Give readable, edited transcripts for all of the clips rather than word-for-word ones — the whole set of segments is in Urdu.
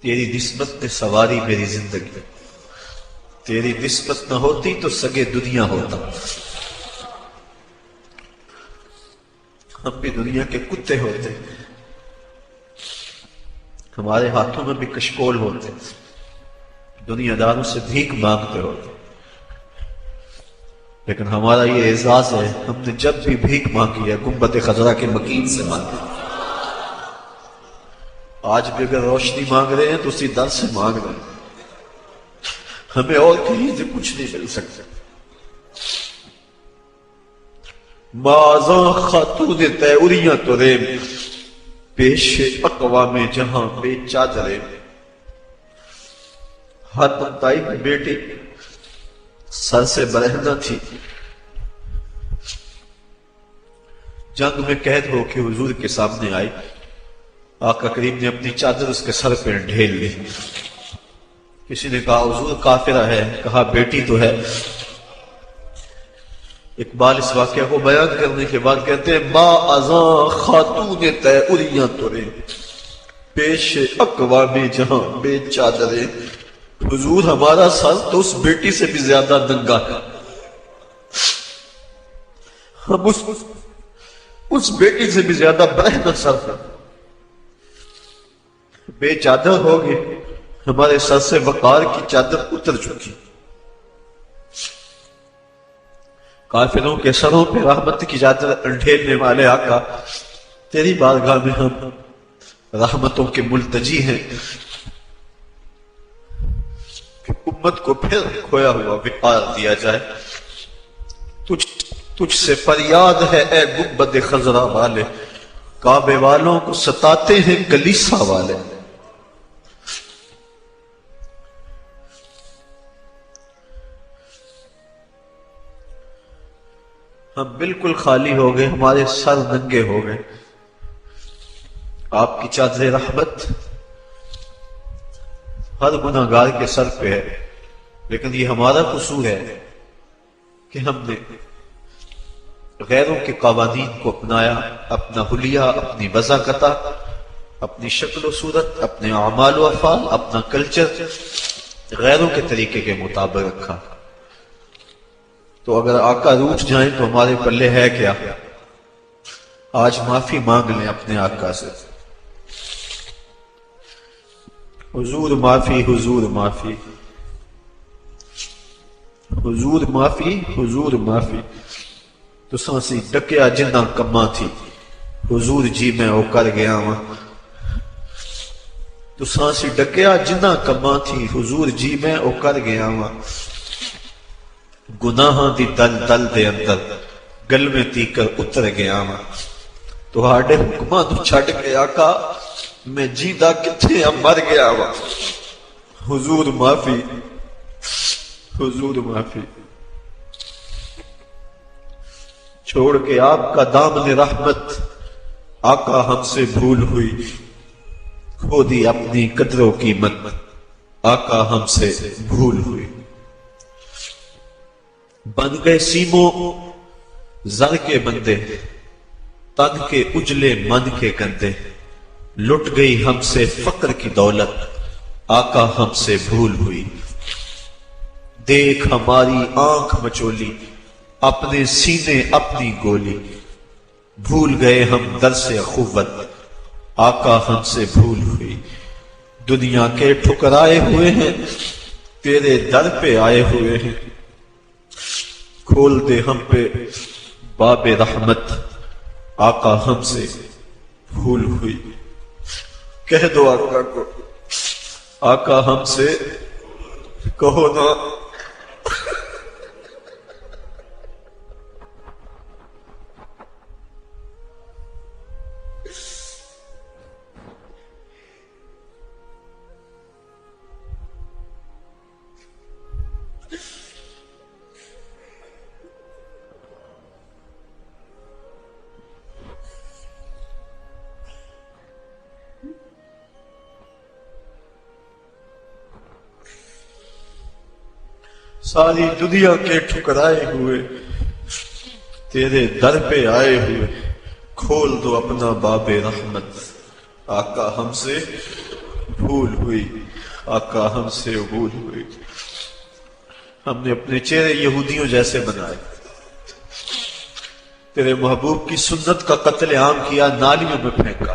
تیری نسبت نے سواری میری زندگی، تیری نسبت نہ ہوتی تو سگے دنیا ہوتا۔ ہم بھی دنیا کے کتے ہوتے، ہمارے ہاتھوں میں بھی کشکول ہوتے، دنیا داروں سے بھیک مانگتے ہوتے، لیکن ہمارا یہ اعزاز ہے ہم نے جب بھی بھیک مانگی ہے گنبد خضرا کے مکین سے مانگی۔ آج بھی اگر روشنی مانگ رہے ہیں تو اسی در سے مانگ رہے ہیں، ہمیں اور کہیں سے کچھ نہیں مل سکتا۔ مازاں خاتون تیوریاں تو ریم، پیش اقوام جہاں بے چادرے، ہر بندائی کی بیٹی سر سے برہنہ تھی، جنگ میں قید ہو کے حضور کے سامنے آئی، آقا کریم نے اپنی چادر اس کے سر پہ ڈھیل لی۔ کسی نے کہا حضور کافرہ ہے، کہا بیٹی تو ہے۔ اقبال اس واقعہ کو بیان کرنے کے بعد کہتے ہیں ما ازاں خاتون تیوریاں ترے، پیش اقوام جہاں بے چادرے۔ حضور ہمارا سر تو اس بیٹی سے بھی زیادہ ننگا ہے، ہم اس بیٹی سے بھی زیادہ برہنہ سر ہے، بے چادر ہو گئے، ہمارے سر سے وقار کی چادر اتر چکی۔ کافروں کے سروں پہ رحمت کی چادر ڈھیلنے والے آقا، تیری بارگاہ میں ہم رحمتوں کے ملتجی ہیں کہ امت کو پھر کھویا ہوا وقار دیا جائے۔ تجھ سے فریاد ہے اے گنبد خضرا والے، کعبے والوں کو ستاتے ہیں کلیسا والے۔ ہم بالکل خالی ہو گئے، ہمارے سر ننگے ہو گئے، آپ کی چادر رحمت ہر گناہ گار کے سر پہ ہے، لیکن یہ ہمارا قصور ہے کہ ہم نے غیروں کے قوانین کو اپنایا، اپنا حلیہ، اپنی وضاقتہ، اپنی شکل و صورت، اپنے اعمال و افعال، اپنا کلچر غیروں کے طریقے کے مطابق رکھا۔ تو اگر آقا روٹھ جائیں تو ہمارے پلے ہے کیا؟ آج معافی مانگ لیں اپنے آقا سے، حضور معافی، حضور معافی، حضور معافی، حضور معافی۔ تو سانسی ڈکیا جنہ کما تھی، حضور جی میں او کر گیا ہوں۔ تو سانسی ڈکیا جنہ کما تھی، حضور جی میں او کر گیا ہوں۔ گناہاں دی دل دل دے اندر گل میں تیکر اتر گیا ہوں۔ تو ہاڑے حکماں تو چھڑ کے آقا میں جیندہ کتھے مر گیا ہوں۔ حضور معافی، حضور معافی۔ چھوڑ کے آپ کا دامن رحمت آقا ہم سے بھول ہوئی، کھو دی اپنی قدر و قیمت آقا ہم سے بھول ہوئی۔ بن گئے سیموں زر کے بندے، تن کے اجلے من کے گندے، لٹ گئی ہم سے فقر کی دولت آقا ہم سے بھول ہوئی۔ دیکھ ہماری آنکھ مچولی، اپنے سینے اپنی گولی، بھول گئے ہم درس اخوت آقا ہم سے بھول ہوئی۔ دنیا کے ٹھکرائے ہوئے ہیں، تیرے در پہ آئے ہوئے ہیں، کھول دے ہم پہ باب رحمت آقا ہم سے بھول ہوئی۔ کہہ دو آقا کو، آقا ہم سے کہو نا۔ ساری دنیا کے ٹھکرائے ہوئے تیرے در پہ آئے ہوئے، کھول دو اپنا باب رحمت آقا ہم سے بھول ہوئی آقا ہم سے عبور ہوئی. ہم نے اپنے چہرے یہودیوں جیسے بنائے، تیرے محبوب کی سنت کا قتل عام کیا، نالیوں میں پھینکا.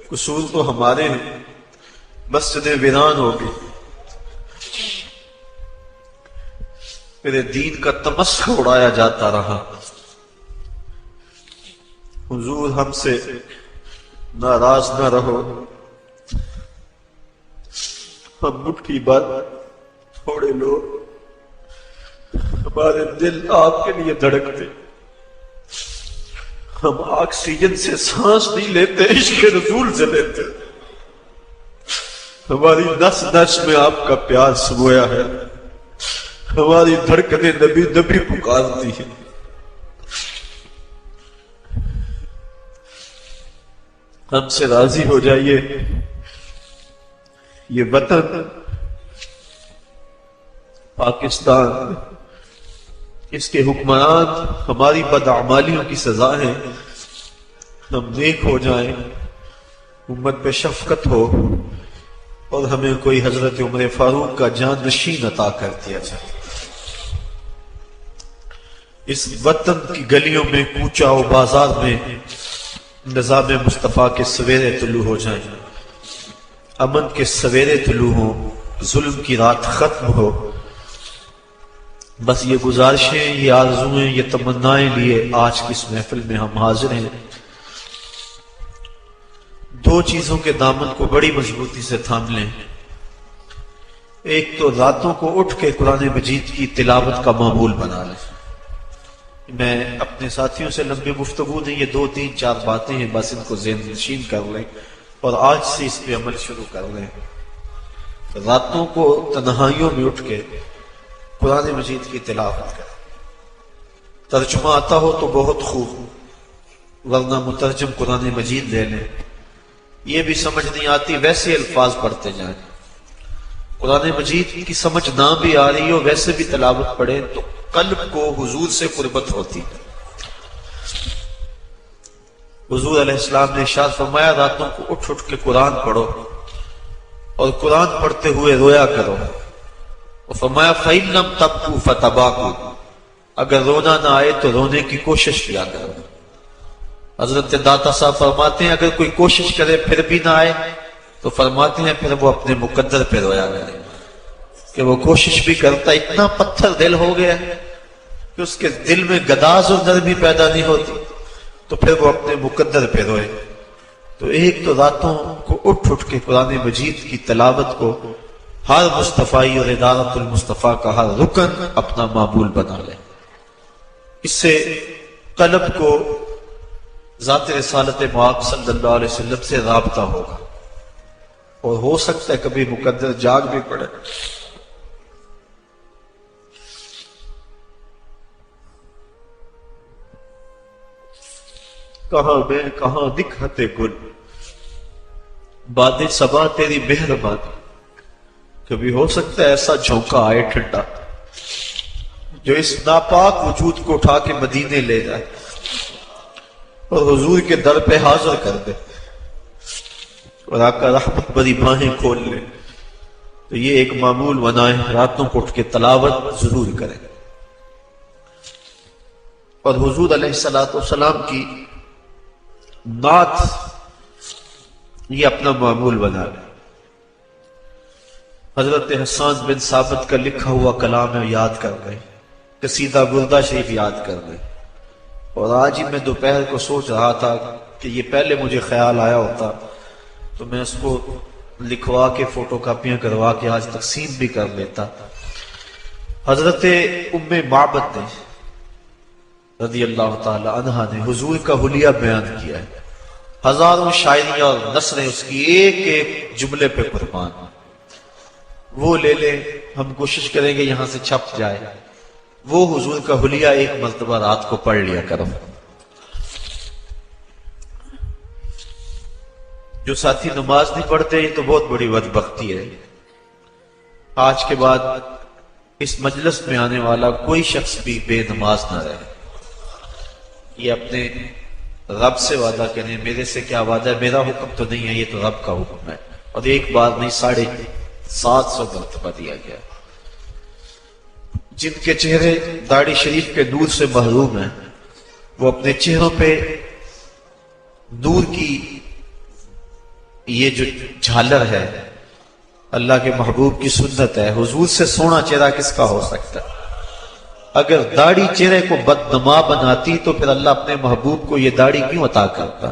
قصور تو ہمارے ہیں، مسجدیں ویران ہو گئی. تیرے دین کا تمسخر اڑایا جاتا رہا. حضور ہم سے ناراض نہ رہو، ہم مٹھی بھر تھوڑے لوگ، ہمارے دل آپ کے لیے دھڑکتے، ہم آکسیجن سے سانس نہیں لیتے، عشق رسول سے لیتے. ہماری نس نس میں آپ کا پیار سمویا ہے، ہماری دھڑکنیں نبی نبی پکارتی ہیں. ہم سے راضی ہو جائیے. یہ وطن پاکستان، اس کے حکمران ہماری بدعمالیوں کی سزا ہے. ہم نیک ہو جائیں، امت پہ شفقت ہو، اور ہمیں کوئی حضرت عمر فاروق کا جان نشین عطا کر دیا جائے. اس وطن کی گلیوں میں، کوچہ و بازار میں نظام مصطفیٰ کے سویرے طلوع ہو جائیں، امن کے سویرے طلوع ہوں، ظلم کی رات ختم ہو. بس یہ گزارشیں، یہ آرزویں، یہ تمنائیں لیے آج کی اس محفل میں ہم حاضر ہیں. دو چیزوں کے دامن کو بڑی مضبوطی سے تھام لیں. ایک تو راتوں کو اٹھ کے قرآن مجید کی تلاوت کا معمول بنا لیں. میں اپنے ساتھیوں سے لمبی گفتگو نہیں، یہ 2-3-4 باتیں ہیں، بس ان کو ذہن نشین کر لیں اور آج سے اس پہ عمل شروع کر لیں. راتوں کو تنہائیوں میں اٹھ کے قرآن مجید کی تلاوت کریں. ترجمہ آتا ہو تو بہت خوب، ورنہ مترجم قرآن مجید لے لیں. یہ بھی سمجھ نہیں آتی، ویسے الفاظ پڑھتے جائیں. قرآن مجید کی سمجھ نہ بھی آ رہی ہو، ویسے بھی تلاوت پڑھیں تو قلب کو حضور سے قربت ہوتی. حضور علیہ السلام نے ارشاد فرمایا راتوں کو اٹھ اٹھ کے قرآن پڑھو اور قرآن پڑھتے ہوئے رویا کرو. اور فرمایا فَإِن لَمْ تَبْكُوا فَتَبَاكُوا، اگر رونا نہ آئے تو رونے کی کوشش کیا کرو. حضرت داتا صاحب فرماتے ہیں اگر کوئی کوشش کرے پھر بھی نہ آئے تو فرماتے ہیں پھر وہ اپنے مقدر پہ رویا کرے کہ وہ کوشش بھی کرتا، اتنا پتھر دل ہو گیا کہ اس کے دل میں گداز اور نرمی پیدا نہیں ہوتی، تو پھر وہ اپنے مقدر پہ روئے. تو ایک تو راتوں کو اٹھ اٹھ کے قرآن مجید کی تلاوت کو ہر مصطفی اور ادارت المصطفیٰ کا ہر رکن اپنا معمول بنا لے. اس سے قلب کو ذات رسالت مآب صلی اللہ علیہ وسلم سے رابطہ ہوگا، اور ہو سکتا ہے کبھی مقدر جاگ بھی پڑے. کہاں میں کہاں دکھاتے گل، باد صبا تیری مہربانی. کبھی ہو سکتا ہے ایسا جھونکا آئے ٹھنڈا جو اس ناپاک وجود کو اٹھا کے مدینے لے جائے اور حضور کے در پہ حاضر کر دے اور آقا رحمت بری باہیں کھول لے. تو یہ ایک معمول بنائے، راتوں کو اٹھ کے تلاوت ضرور کریں اور حضور علیہ السلام کی نعت یہ اپنا معمول بنا لیں. حضرت حسان بن ثابت کا لکھا ہوا کلام ہے یاد کر گئے، قصیدہ بردہ شریف یاد کر گئے. اور آج ہی میں دوپہر کو سوچ رہا تھا کہ یہ پہلے مجھے خیال آیا ہوتا تو میں اس کو لکھوا کے فوٹو کاپیاں کروا کے آج تقسیم بھی کر لیتا. حضرت ام معبد نے رضی اللہ تعالی عنہا نے حضور کا حلیہ بیان کیا ہے. ہزاروں شاعریاں اور نثریں اس کی ایک ایک جملے پہ قربان. وہ لے لیں، ہم کوشش کریں گے یہاں سے چھپ جائے. وہ حضور کا حلیہ ایک مرتبہ رات کو پڑھ لیا کرو. جو ساتھی نماز نہیں پڑھتے یہ تو بہت بڑی بدبختی ہے. آج کے بعد اس مجلس میں آنے والا کوئی شخص بھی بے نماز نہ رہے. یہ اپنے رب سے وعدہ کریں. میرے سے کیا وعدہ ہے؟ میرا حکم تو نہیں ہے، یہ تو رب کا حکم ہے. اور ایک بار نہیں 750 مرتبہ دیا گیا۔ جن کے چہرے داڑھی شریف کے نور سے محروم ہیں وہ اپنے چہروں پہ نور کی یہ جو جھالر ہے، اللہ کے محبوب کی سنت ہے، حضور سے سونا چہرہ کس کا ہو سکتا ہے؟ اگر داڑھی چہرے کو بدنما بناتی تو پھر اللہ اپنے محبوب کو یہ داڑھی کیوں عطا کرتا؟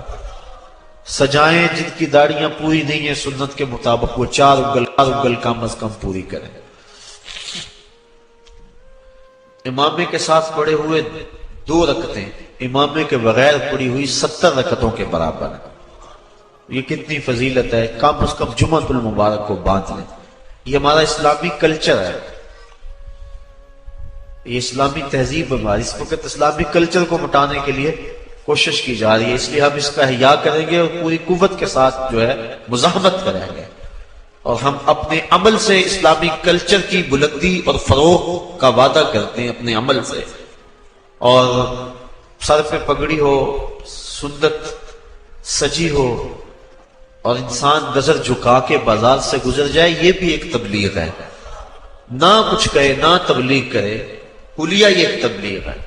سجائیں جن کی داڑیاں پوری نہیں ہیں سنت کے مطابق، وہ 4 انگل کم از کم پوری کریں۔ امامے کے ساتھ پڑے ہوئے 2 رکعتیں امامے کے بغیر پڑی ہوئی 70 رکعتوں کے برابر ہیں۔ یہ کتنی فضیلت ہے، کم از کم جمعۃ المبارک کو باندھ لیں۔ یہ ہمارا اسلامی کلچر ہے، یہ اسلامی تہذیب ہماری، اس وقت اسلامی کلچر کو مٹانے کے لیے کوشش کی جا رہی ہے، اس لیے ہم اس کا احیاء کریں گے اور پوری قوت کے ساتھ جو ہے مزاحمت کریں گے، اور ہم اپنے عمل سے اسلامی کلچر کی بلندی اور فروغ کا وعدہ کرتے ہیں اپنے عمل سے۔ اور سر پہ پگڑی ہو، سنت سجی ہو اور انسان نظر جھکا کے بازار سے گزر جائے، یہ بھی ایک تبلیغ ہے۔ نہ کچھ کہے نہ تبلیغ کرے، حلیہ یہ ایک تبلیغ ہے۔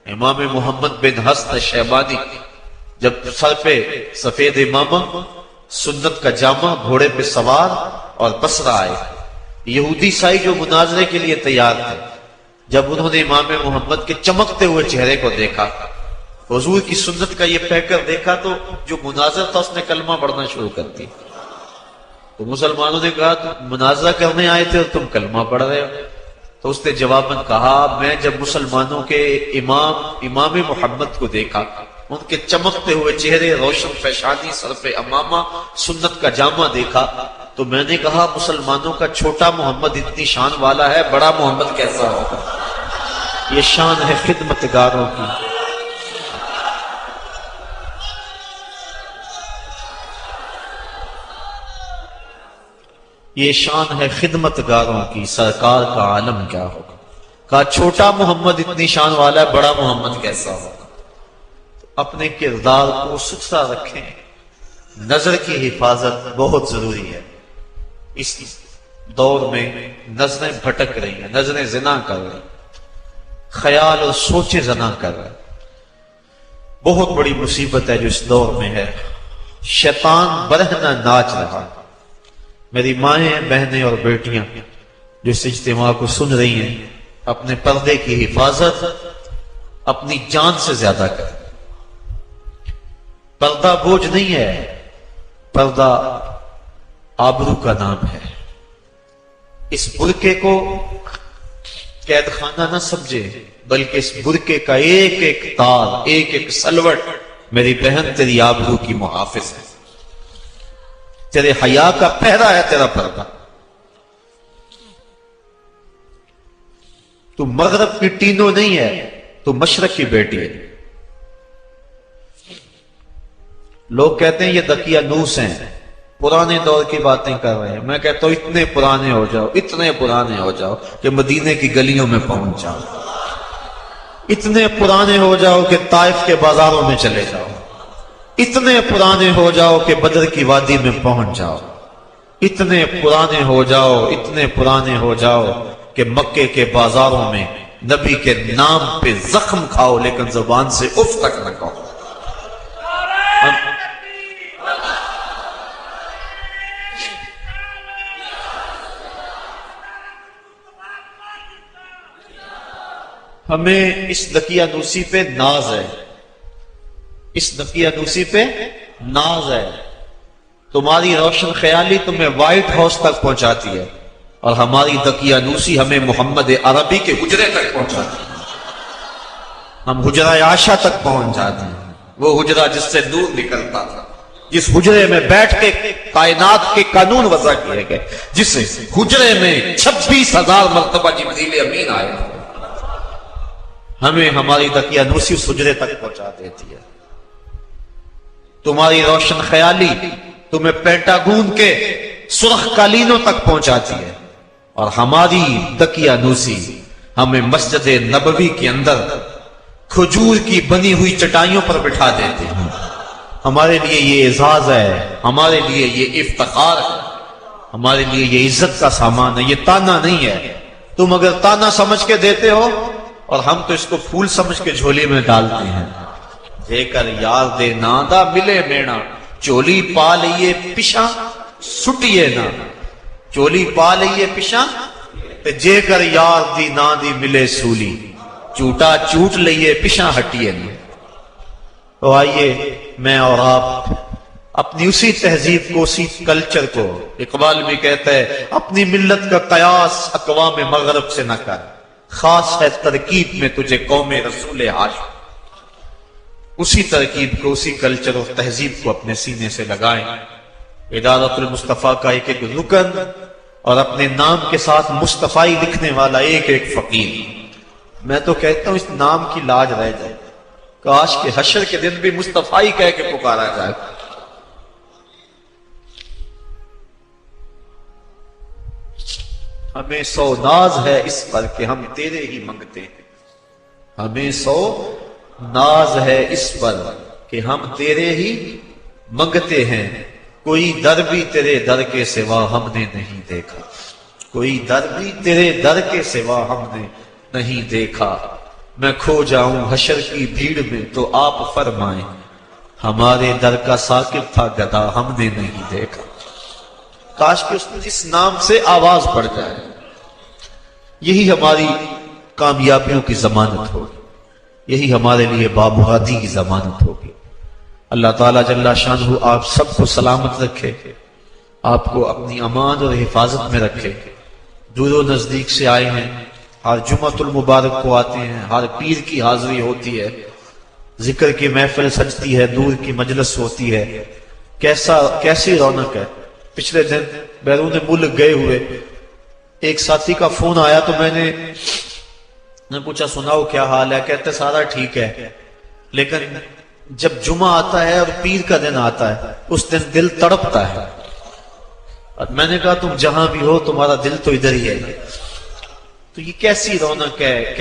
امام محمد بن حسن شیبانی جب سر پہ سفید امامہ، سنت کا جامہ، گھوڑے پہ سوار اور بصرہ آئے، یہودی عیسائی جو مناظرے کے لیے تیار تھے، جب انہوں نے امام محمد کے چمکتے ہوئے چہرے کو دیکھا، حضور کی سنت کا یہ پیکر دیکھا، تو جو مناظر تھا اس نے کلمہ پڑھنا شروع کر دی۔ تو مسلمانوں نے کہا تم مناظرہ کرنے آئے تھے اور تم کلمہ پڑھ رہے ہو؟ تو اس نے جواباً کہا میں جب مسلمانوں کے امام محمد کو دیکھا، ان کے چمکتے ہوئے چہرے، روشن پیشانی، سر پہ امامہ، سنت کا جامہ دیکھا، تو میں نے کہا مسلمانوں کا چھوٹا محمد اتنی شان والا ہے، بڑا محمد کیسا ہوگا؟ یہ شان ہے خدمتگاروں کی۔ یہ شان ہے خدمتگاروں کی، سرکار کا عالم کیا ہوگا؟ کہا چھوٹا محمد اتنی شان والا ہے، بڑا محمد کیسا ہوگا؟ اپنے کردار کو ستھرا رکھیں، نظر کی حفاظت بہت ضروری ہے۔ اس دور میں نظریں بھٹک رہی ہیں، نظریں زنا کر رہی ہیں، خیال اور سوچیں زنا کر رہے ہیں۔ بہت بڑی مصیبت ہے جو اس دور میں ہے۔ شیطان برہنہ ناچ رہا۔ میری مائیں، بہنیں اور بیٹیاں جو اس اجتماع کو سن رہی ہیں، اپنے پردے کی حفاظت اپنی جان سے زیادہ کریں۔ پردہ بوجھ نہیں ہے، پردہ آبرو کا نام ہے۔ اس برقعے کو قید خانہ نہ سمجھے، بلکہ اس برقعے کا ایک ایک تار، ایک ایک سلوٹ میری بہن تیری آبرو کی محافظ ہے، تیرے حیا کا پہرا ہے تیرا پردہ۔ تو مغرب کی ٹینو نہیں ہے، تو مشرق کی بیٹی ہے۔ لوگ کہتے ہیں یہ دقیانوس ہیں، پرانے دور کی باتیں کر رہے ہیں۔ میں کہتا ہوں اتنے پرانے ہو جاؤ، اتنے پرانے ہو جاؤ کہ مدینے کی گلیوں میں پہنچ جاؤ، اتنے پرانے ہو جاؤ کہ طائف کے بازاروں میں چلے جاؤ، اتنے پرانے ہو جاؤ کہ بدر کی وادی میں پہنچ جاؤ، اتنے پرانے ہو جاؤ، اتنے پرانے ہو جاؤ کہ مکے کے بازاروں میں نبی کے نام پہ زخم کھاؤ لیکن زبان سے اف تک نہ کہو۔ ہمیں اس دقیانوسی پہ ناز ہے، اس دقیانوسی پہ ناز ہے۔ تمہاری روشن خیالی تمہیں وائٹ ہاؤس تک پہنچاتی ہے، اور ہماری دقیانوسی ہمیں محمد عربی کے حجرے تک پہنچاتی ہے۔ ہم حجرہ عائشہ تک پہنچ جاتے ہیں، وہ حجرہ جس سے نور نکلتا تھا، جس حجرے میں بیٹھ کے کائنات کے قانون وضع کیے گئے، جس حجرے میں 26,000 مرتبہ جبریل امین آئے، ہمیں ہماری دقیانوسی اس حجرے تک پہنچا دیتی ہے۔ تمہاری روشن خیالی تمہیں پینٹاگون کے سرخ قالینوں تک پہنچاتی ہے، اور ہماری دقیانوسی ہمیں مسجد نبوی کے اندر کھجور کی بنی ہوئی چٹائیوں پر بٹھا دیتے ہیں، ہمارے لیے یہ اعزاز ہے، ہمارے لیے یہ افتخار ہے، ہمارے لیے یہ عزت کا سامان ہے، یہ تانا نہیں ہے۔ تم اگر تانا سمجھ کے دیتے ہو اور ہم تو اس کو پھول سمجھ کے جھولی میں ڈالتے ہیں۔ دے کر یار دے نادا ملے مینا، چولی پا لئیے پشا سٹیے نا، چولی پا لئیے پشا تے جے کر یار دی نا دی ملے سولی، چوٹا چوٹ لئیے پشا ہٹیے نا۔ تو آئیے میں اور آپ اپنی اسی تہذیب کو، اسی کلچر کو، اقبال بھی کہتا ہے اپنی ملت کا قیاس اقوام مغرب سے نہ کر، خاص ہے ترکیب میں تجھے قوم رسول ہاشم۔ اسی ترکیب کو، اسی کلچر اور تہذیب کو اپنے سینے سے لگائیں۔ ادارت المصطفیٰ کا ایک ایک رکن اور اپنے نام کے ساتھ مصطفی لکھنے والا ایک ایک فقیر۔ میں تو کہتا ہوں اس نام کی لاج رہ جائے، کاش کہ حشر کے دن بھی مصطفی کہہ کے پکارا جائے۔ ہمیں سو ناز ہے اس پر کہ ہم تیرے ہی منگتے ہیں، ہمیں سو ناز ہے اس پر کہ ہم تیرے ہی منگتے ہیں، کوئی در بھی تیرے در کے سوا ہم نے نہیں دیکھا، کوئی در بھی تیرے در کے سوا ہم نے نہیں دیکھا۔ میں کھو جاؤں حشر کی بھیڑ میں تو آپ فرمائیں، ہمارے در کا ساکب تھا گدھا ہم نے نہیں دیکھا۔ کاش کہ اس نام سے آواز پڑ جائے، یہی ہماری کامیابیوں کی ضمانت ہوگی، یہی ہمارے لیے بامرادی کی ضمانت ہوگی۔ اللہ تعالیٰ جل شانہ آپ سب کو سلامت رکھے، آپ کو اپنی امان اور حفاظت میں رکھے۔ دور و نزدیک سے آئے ہیں، ہر جمعۃ المبارک کو آتے ہیں، ہر پیر کی حاضری ہوتی ہے، ذکر کی محفل سجتی ہے، دور کی مجلس ہوتی ہے، کیسی رونق ہے۔ پچھلے دن بیرون ملک گئے ہوئے ایک ساتھی کا فون آیا تو میں نے پوچھا سناؤ کیا حال ہے؟ کہتے سارا ٹھیک ہے، لیکن جب جمعہ آتا ہے اور پیر کا دن آتا ہے اس دن دل تڑپتا ہے۔ اور میں نے کہا تم جہاں بھی ہو تمہارا دل تو ادھر ہی ہے۔ تو یہ کیسی رونق ہے،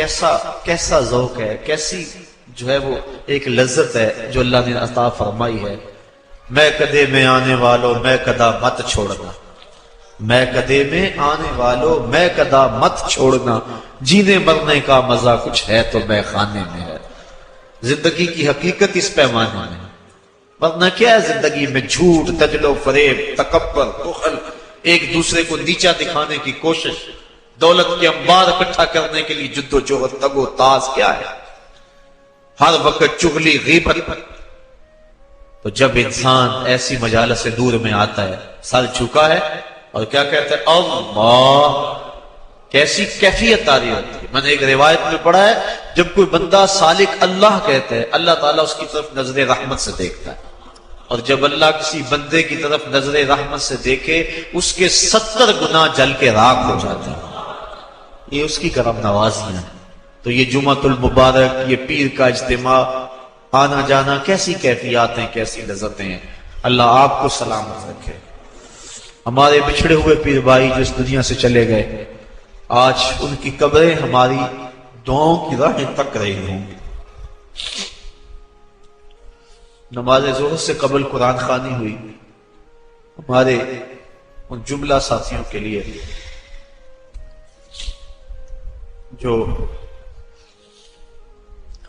کیسا ذوق ہے، کیسی جو ہے وہ ایک لذت ہے جو اللہ نے عطا فرمائی ہے۔ میں کدے میں آنے والوں میں کدا مت چھوڑنا، میں کدے میں آنے والوں میں کدا مت چھوڑنا، جینے مرنے کا مزہ کچھ ہے تو میں خانے میں ہے۔ زندگی کی حقیقت اس پیمانے میں، ورنہ کیا ہے زندگی میں؟ جھوٹ، تجل و فریب، تکبر، بخل، ایک دوسرے کو نیچا دکھانے کی کوشش، دولت کے انبار اکٹھا کرنے کے لیے جد و جہد، تگ و تاز، کیا ہے؟ ہر وقت چغلی، غیبت۔ تو جب انسان ایسی مجالس سے دور میں آتا ہے، سر جھکا ہے اور کیا کہتا ہے؟ اللہ، کیسی کیفیت آ رہی ہوتی ہے۔ میں نے ایک روایت میں پڑھا ہے جب کوئی بندہ سالک اللہ کہتا ہے، اللہ تعالیٰ اس کی طرف نظر رحمت سے دیکھتا ہے، اور جب اللہ کسی بندے کی طرف نظر رحمت سے دیکھے اس کے 70 گناہ جل کے راکھ ہو جاتے ہیں۔ یہ اس کی کرم نوازیاں ہیں۔ تو یہ جمعۃ المبارک، یہ پیر کا اجتماع، آنا جانا، کیسی کیفیات ہیں، کیسی لذتیں ہیں۔ اللہ آپ کو سلامت رکھے۔ ہمارے بچھڑے ہوئے پیر بھائی جو اس دنیا سے چلے گئے، آج ان کی قبریں ہماری دعاؤں کی راہیں تک رہی ہوں گی۔ نماز ظہر سے قبل قرآن خوانی ہوئی، ہمارے ان جملہ ساتھیوں کے لیے جو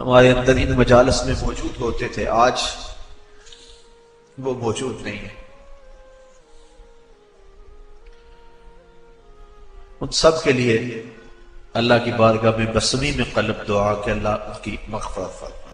ہمارے اندر ان مجالس میں موجود ہوتے تھے، آج وہ موجود نہیں ہے۔ ان سب کے لیے اللہ کی بارگاہ میں بصمی میں قلب دعا کہ اللہ ان کی مغفرت فرمائے۔